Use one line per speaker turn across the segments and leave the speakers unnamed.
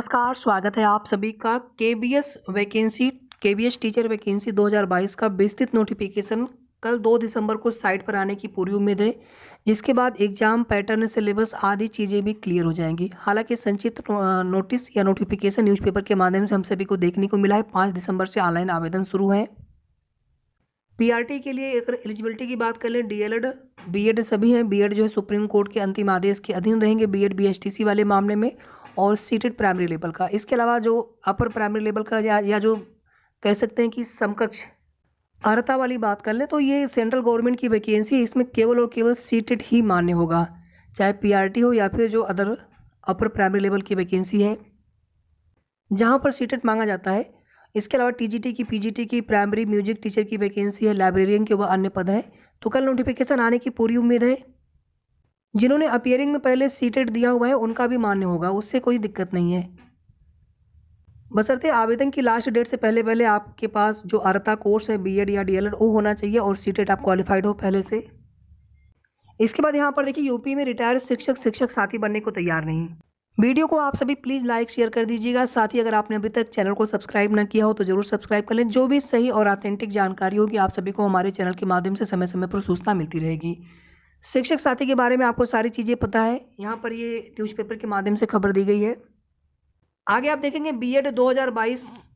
नमस्कार, स्वागत है आप सभी का केबीएस टीचर वैकेंसी 2022 का विस्तृत नोटिफिकेशन कल 2 दिसंबर को साइट पर आने की पूरी उम्मीद है, जिसके बाद एग्जाम पैटर्न, सिलेबस आदि चीज़ें भी क्लियर हो जाएंगी। हालांकि संक्षिप्त नोटिस या नोटिफिकेशन न्यूज़पेपर के माध्यम से हम सभी को देखने को मिला है। 5 दिसंबर से ऑनलाइन आवेदन शुरू है। पीआरटी के लिए अगर एलिजिबिलिटी की बात कर लें, डीएलएड बीएड सभी हैं। बीएड जो है सुप्रीम कोर्ट के अंतिम आदेश के अधीन रहेंगे, बीएड बीएसटीसी वाले मामले में, और सीटेड प्राइमरी लेवल का। इसके अलावा जो अपर प्राइमरी लेवल का या जो कह सकते हैं कि समकक्ष अर्हता वाली बात कर लें, तो ये सेंट्रल गवर्नमेंट की वैकेंसी है। इसमें केवल और केवल सीटेड ही मान्य होगा, चाहे पीआरटी हो या फिर जो अदर अपर प्राइमरी लेवल की वैकेंसी है जहाँ पर सीटेड मांगा जाता है। इसके अलावा टीजीटी की, पीजीटी की, प्राइमरी म्यूजिक टीचर की वैकेंसी है, लाइब्रेरियन के व अन्य पद हैं। तो कल नोटिफिकेशन आने की पूरी उम्मीद है। जिन्होंने अपीयरिंग में पहले सीटेड दिया हुआ है उनका भी मान्य होगा, उससे कोई दिक्कत नहीं है। बशर्ते आवेदन की लास्ट डेट से पहले पहले आपके पास जो अर्हता कोर्स है बीएड या डीएलएड वो होना चाहिए, और सीटेड आप क्वालिफाइड हो पहले से। इसके बाद यहाँ पर देखिए, यूपी में रिटायर्ड शिक्षक साथी बनने को तैयार नहीं। वीडियो को आप सभी प्लीज़ लाइक शेयर कर दीजिएगा। साथ ही अगर आपने अभी तक चैनल को सब्सक्राइब ना किया हो तो जरूर सब्सक्राइब कर लें। जो भी सही और ऑथेंटिक जानकारी होगी आप सभी को हमारे चैनल के माध्यम से समय समय पर सूचना मिलती रहेगी। शिक्षक साथी के बारे में आपको सारी चीज़ें पता है, यहाँ पर ये न्यूज़पेपर के माध्यम से खबर दी गई है। आगे आप देखेंगे बीएड 2022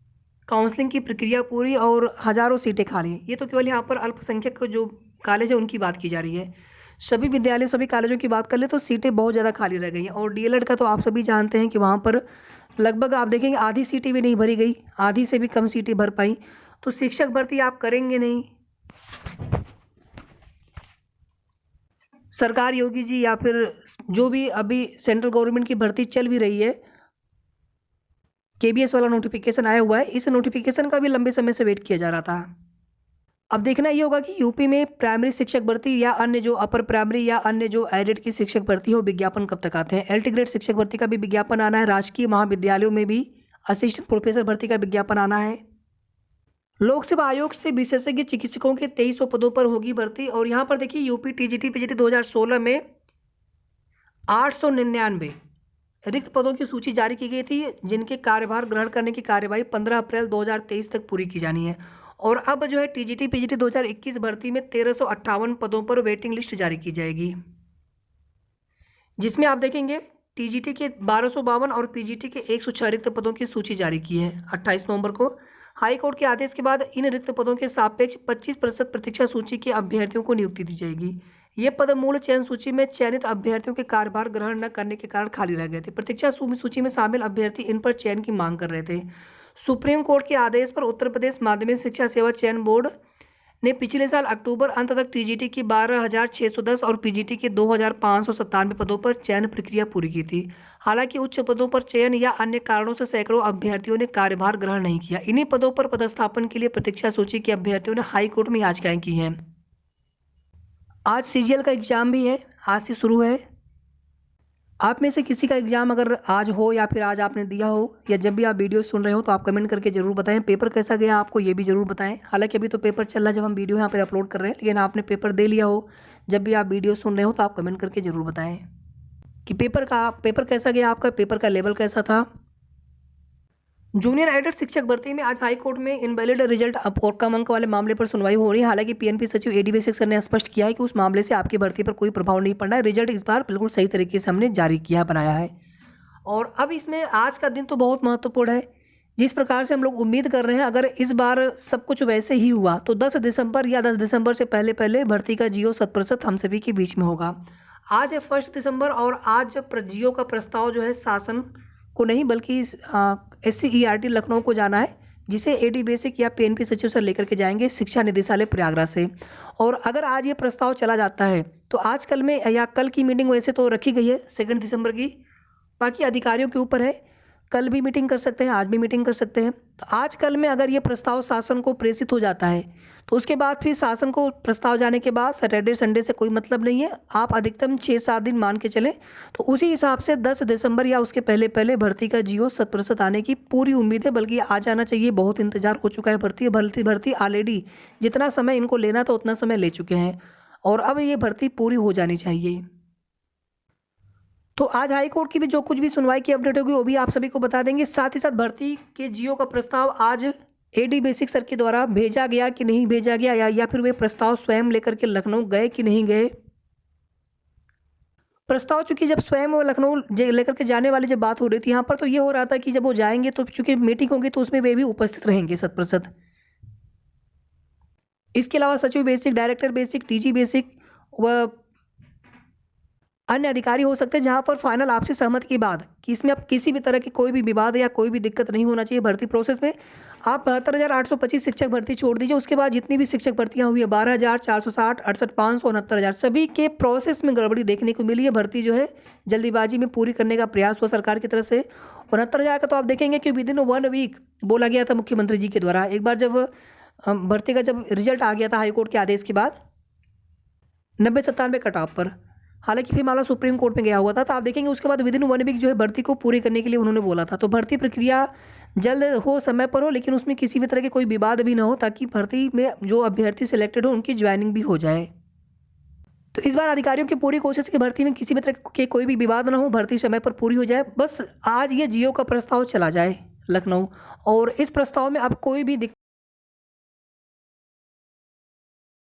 काउंसलिंग की प्रक्रिया पूरी और हज़ारों सीटें खाली हैं। ये तो केवल यहाँ पर अल्पसंख्यक जो कॉलेज है उनकी बात की जा रही है। सभी विद्यालय, सभी कॉलेजों की बात कर ले तो सीटें बहुत ज़्यादा खाली रह गई हैं। और डीएलएड का तो आप सभी जानते हैं कि वहाँ पर लगभग आप देखेंगे आधी सीटें भी नहीं भरी गई, आधी से भी कम सीटें भर पाई। तो शिक्षक भर्ती आप करेंगे नहीं। सरकार योगी जी या फिर जो भी अभी सेंट्रल गवर्नमेंट की भर्ती चल भी रही है, केबीएस वाला नोटिफिकेशन आया हुआ है, इस नोटिफिकेशन का भी लंबे समय से वेट किया जा रहा था। अब देखना ये होगा कि यूपी में प्राइमरी शिक्षक भर्ती या अन्य जो अपर प्राइमरी या अन्य जो एडेड की शिक्षक भर्ती हो, विज्ञापन कब तक आते हैं। एलटी ग्रेड शिक्षक भर्ती का भी विज्ञापन आना है। राजकीय महाविद्यालयों में भी असिस्टेंट प्रोफेसर भर्ती का विज्ञापन आना है। लोक सेवा आयोग से विशेषज्ञ चिकित्सकों के 2300 पदों पर होगी भर्ती। और यहाँ पर देखिए, यूपी टीजीटी पीजीटी 2016 में 899 रिक्त पदों की सूची जारी की गई थी, जिनके कार्यभार ग्रहण करने की कार्यवाही 15 अप्रैल 2023 तक पूरी की जानी है। और अब जो है टीजीटी पीजीटी 2021 भर्ती में 1358 पदों पर वेटिंग लिस्ट जारी की जाएगी, जिसमें आप देखेंगे टीजीटी के 1252 और पीजीटी के 106 रिक्त पदों की सूची जारी की है 28 नवंबर को। हाई कोर्ट के आदेश के बाद इन रिक्त पदों के सापेक्ष 25% प्रतीक्षा सूची के अभ्यर्थियों को नियुक्ति दी जाएगी। ये पद मूल चयन सूची में चयनित अभ्यर्थियों के कार्यभार ग्रहण न करने के कारण खाली रह गए थे। प्रतीक्षा सूची में शामिल अभ्यर्थी इन पर चयन की मांग कर रहे थे। सुप्रीम कोर्ट के आदेश पर उत्तर प्रदेश माध्यमिक शिक्षा सेवा चयन बोर्ड ने पिछले साल अक्टूबर अंत तक टीजीटी की 12,610 और पीजीटी के 2,597 पदों पर चयन प्रक्रिया पूरी की थी। हालांकि उच्च पदों पर चयन या अन्य कारणों से सैकड़ों अभ्यर्थियों ने कार्यभार ग्रहण नहीं किया। इन्हीं पदों पर पदस्थापन के लिए प्रतीक्षा सूची के अभ्यर्थियों ने हाई कोर्ट में याचिकाएं की हैं। आज सीजीएल का एग्जाम भी है, आज से शुरू है। आप में से किसी का एग्जाम अगर आज हो या फिर आज आपने दिया हो, या जब भी आप वीडियो सुन रहे हो तो आप कमेंट करके जरूर बताएं। पेपर कैसा गया आपको ये भी जरूर बताएं। हालांकि अभी तो पेपर चल रहा है जब हम वीडियो यहाँ पर अपलोड कर रहे हैं, लेकिन आपने पेपर दे लिया हो, जब भी आप वीडियो सुन रहे हो तो आप कमेंट करके जरूर बताएं कि पेपर कैसा गया आपका, पेपर का लेवल कैसा था। जूनियर एडेड शिक्षक भर्ती में आज हाई कोर्ट में इनवैलिड रिजल्ट और कम अंक वाले मामले पर सुनवाई हो रही है। हालांकि पीएनपी सचिव एडीवी सर ने स्पष्ट किया है कि उस मामले से आपकी भर्ती पर कोई प्रभाव नहीं पड़ना है। रिजल्ट इस बार बिल्कुल सही तरीके से हमने जारी किया, बनाया है। और अब इसमें आज का दिन तो बहुत महत्वपूर्ण है। जिस प्रकार से हम लोग उम्मीद कर रहे हैं, अगर इस बार सब कुछ वैसे ही हुआ तो 10 दिसंबर या 10 दिसंबर से पहले पहले भर्ती का जियो 100% हम सभी के बीच में होगा। आज है 1 दिसंबर और आज जियो का प्रस्ताव जो है शासन को नहीं बल्कि SCERT लखनऊ को जाना है, जिसे एडी बेसिक या पीएनपी सचिव सर लेकर के जाएंगे शिक्षा निदेशालय प्रयागराज से। और अगर आज ये प्रस्ताव चला जाता है तो आज कल में या कल की मीटिंग वैसे तो रखी गई है 2 दिसंबर की, बाकी अधिकारियों के ऊपर है, कल भी मीटिंग कर सकते हैं, आज भी मीटिंग कर सकते हैं। तो आज कल में अगर ये प्रस्ताव शासन को प्रेषित हो जाता है तो उसके बाद फिर शासन को प्रस्ताव जाने के बाद सैटरडे संडे से कोई मतलब नहीं है। आप अधिकतम 6-7 दिन मान के चलें, तो उसी हिसाब से 10 दिसंबर या उसके पहले पहले भर्ती का जियो 100% आने की पूरी उम्मीद है, बल्कि आ जाना चाहिए। बहुत इंतजार हो चुका है भर्ती ऑलरेडी जितना समय इनको लेना था उतना समय ले चुके हैं, और अब ये भर्ती पूरी हो जानी चाहिए। तो आज हाई कोर्ट की भी जो कुछ भी सुनवाई की अपडेट होगी वो भी आप सभी को बता देंगे। साथ ही साथ भर्ती के जीओ का प्रस्ताव आज एडी बेसिक सर के द्वारा भेजा गया कि नहीं भेजा गया, या फिर वे प्रस्ताव स्वयं लेकर के लखनऊ गए कि नहीं गए। प्रस्ताव चूंकि जब स्वयं वो लखनऊ लेकर के जाने वाली जब बात हो रही थी यहाँ पर, तो ये हो रहा था कि जब वो जाएंगे तो चूंकि मीटिंग होगी तो उसमें वे भी उपस्थित रहेंगे 100%। इसके अलावा सचिव basic, director basic, TG basic व अन्य अधिकारी हो सकते हैं, जहां पर फाइनल आपसी सहमति के बाद कि इसमें अब किसी भी तरह की कोई भी विवाद या कोई भी दिक्कत नहीं होना चाहिए भर्ती प्रोसेस में। आप 72,825 शिक्षक भर्ती छोड़ दीजिए, उसके बाद जितनी भी शिक्षक भर्तियां हुई है 12,460, 68,500, 69,000 सभी के प्रोसेस में गड़बड़ी देखने को मिली है। भर्ती जो है जल्दीबाजी में पूरी करने का प्रयास हुआ सरकार की तरफ से। 69,000 का तो आप देखेंगे कि विदिन 1 वीक बोला गया था मुख्यमंत्री जी के द्वारा। एक बार जब भर्ती का जब रिजल्ट आ गया था हाईकोर्ट के आदेश के बाद 90-97 कट ऑफ पर, हालांकि फिर मामला सुप्रीम कोर्ट में गया हुआ था, तो आप देखेंगे उसके बाद विदिन 1 वीक जो है भर्ती को पूरी करने के लिए उन्होंने बोला था। तो भर्ती प्रक्रिया जल्द हो, समय पर हो, लेकिन उसमें किसी भी तरह के कोई विवाद भी ना हो, ताकि भर्ती में जो अभ्यर्थी सिलेक्टेड हो उनकी ज्वाइनिंग भी हो जाए। तो इस बार अधिकारियों की पूरी कोशिश की भर्ती में किसी भी तरह के कोई भी विवाद ना हो, भर्ती समय पर पूरी हो जाए। बस आज ये जीओ का प्रस्ताव चला जाए लखनऊ, और इस प्रस्ताव में अब कोई भी